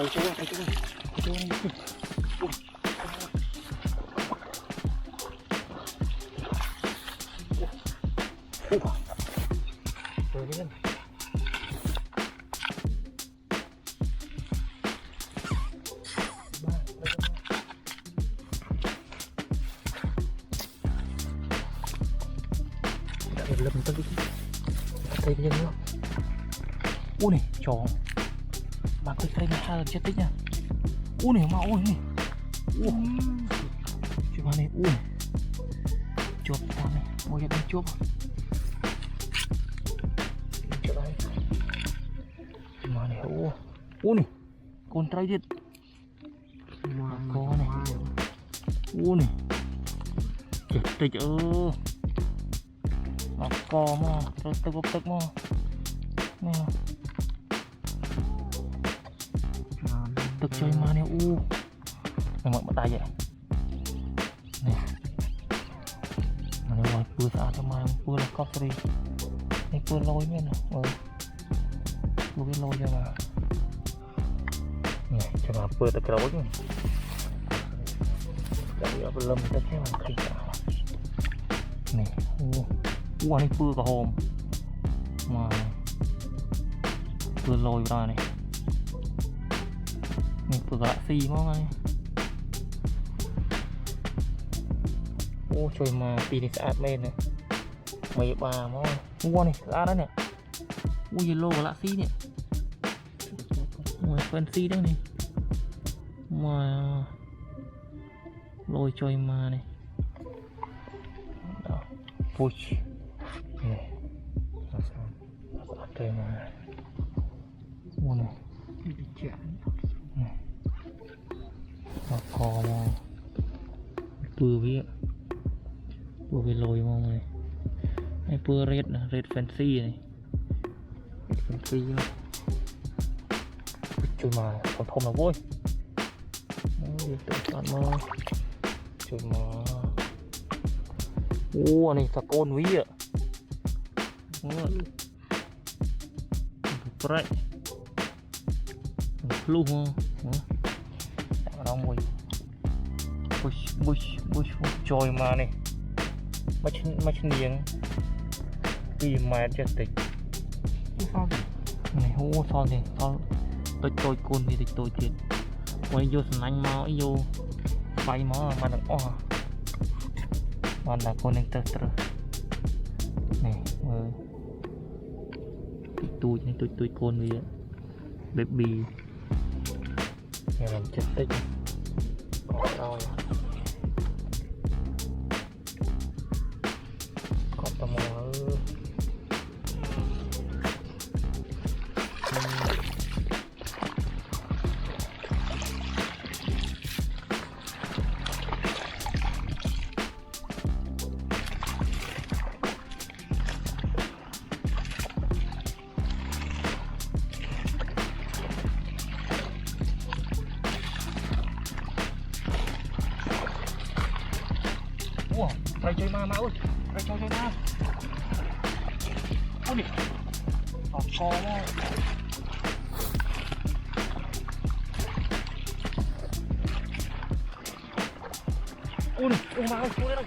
Trời chú ơi, trời chú ơi. Rồi đi lên. Đã lâm tới cái nhân nữa. Ui này, chó. Bà coi cây này hai chết tích nha. Ui này, mau ui này. Ui. Chú bà này, ui. Chụp tao này, ngồi đây chụp. Chụp đây. Mà này, ui này. Con trai điệt. Con này. Ui này. Chết tích ơ. Mà co mà, tức mà. Nè. Tức chơi mà nè, mày mở tay vậy nè, mà nó ngoài vừa xa cho mà vừa là cọp đi, này vừa lôi nữa nè, vừa cái lôi cho mà, nè cho mà vừa tới cái lối nữa, cái ở bên lâm tới cái mà khi cả, nè, này vừa cả hồn, mà vừa lôi ra này. Vừa gạ xì mong này. Ô trời mà tì này sạch men này. Mấy bà mong. Mua này ra đó nè. Ui yellow và lạ xì nè. Ui fancy đấy này. Mà lôi trời mà này. Đó. Push. Này. Trời mà. Mua này. Cò mà vừa với lồi mong này, hay vừa red fancy này, fancy này, chơi mà còn thông là vui, đi tự chọn mà, chơi mà, này sạc con ví ạ, right, luôn không? Đông mùi bush trôi mà này mắt niếng vì mà chết tịch này hô sao thì sao tôi côn thì tôi chết quay vô sân anh mau vô bay mà được mà là con đang tơ này tôi côn vì baby này làm chết tích rồi có tao mò Ray chơi ma ơi, ray chơi ma. Ôi đi, hot co quá. Ôi đi, ma ơi, ôi đây.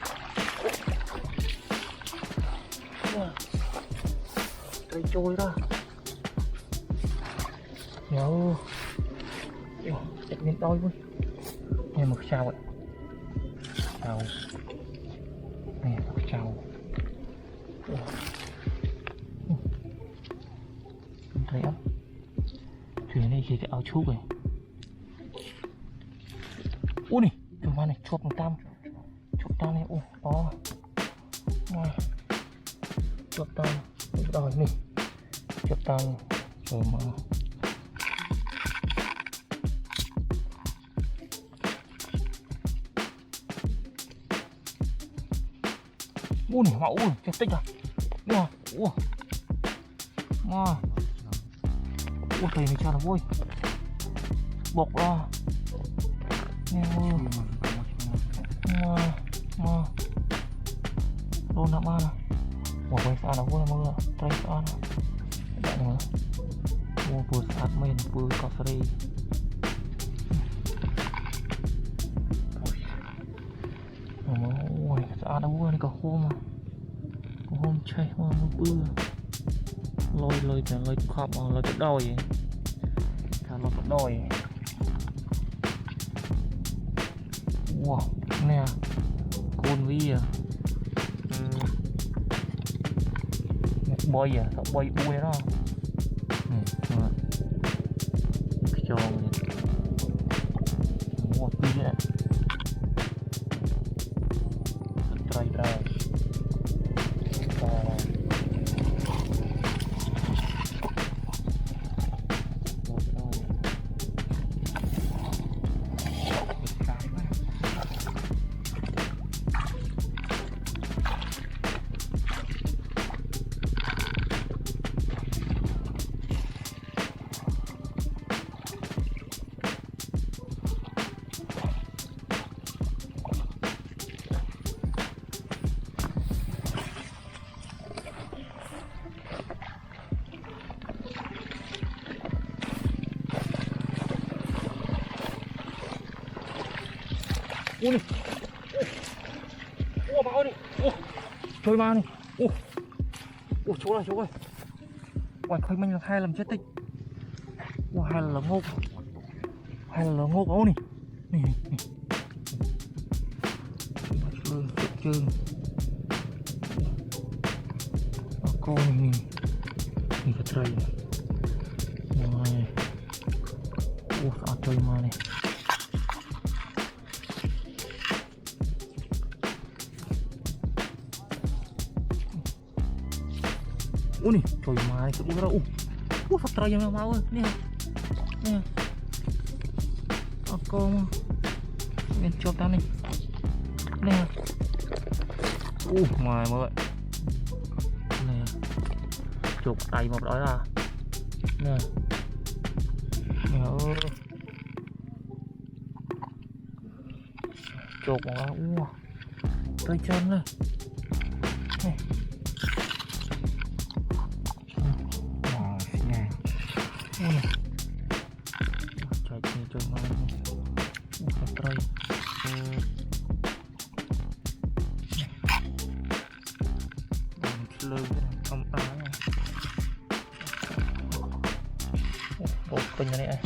Ray trôi ra. Nhớ, chặt miếng đôi thôi. Nghe một sao vậy? Sao? Nè, chào. Không thấy không? Thuyền này chỉ cái áo chúc này. Ui này, chúng ta này chụp một tam này, đó. Chụp tam, rồi này, chụp tam rồi mà. Này mà chết tích à. Mà thầy này cho nó vui bọc ra nè mà đôn nặng mà một quay xa nó vui là mưa tay xa nó vậy nữa mua vừa sát mình vừa cà phê ôi sao đâu qua này có hôm chơi hôm bữa lôi khóc lôi cái đôi thằng lôi cái đôi wow nè con vi à bơi à sao bơi bui đó cho wow tí nữa trai ui này máu đi chơi ma này chỗ này ngoài khơi mình là hai làm chết tích hai là ngốc ấu này lương chương con mình cái tray này sao chơi ma này nih coy mai ke udara fakta yang mau nih aku mencot nih mai mọi nè chụp tay một đó là nè chụp một đó tay chân này chơi mai tray lơ không á bên này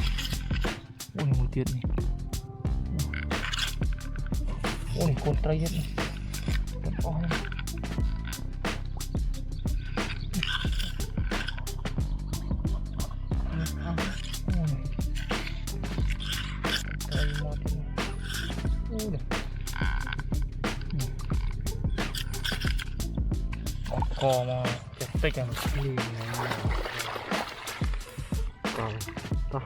một tiệt này con tray hết này con cò mà chết tích à còn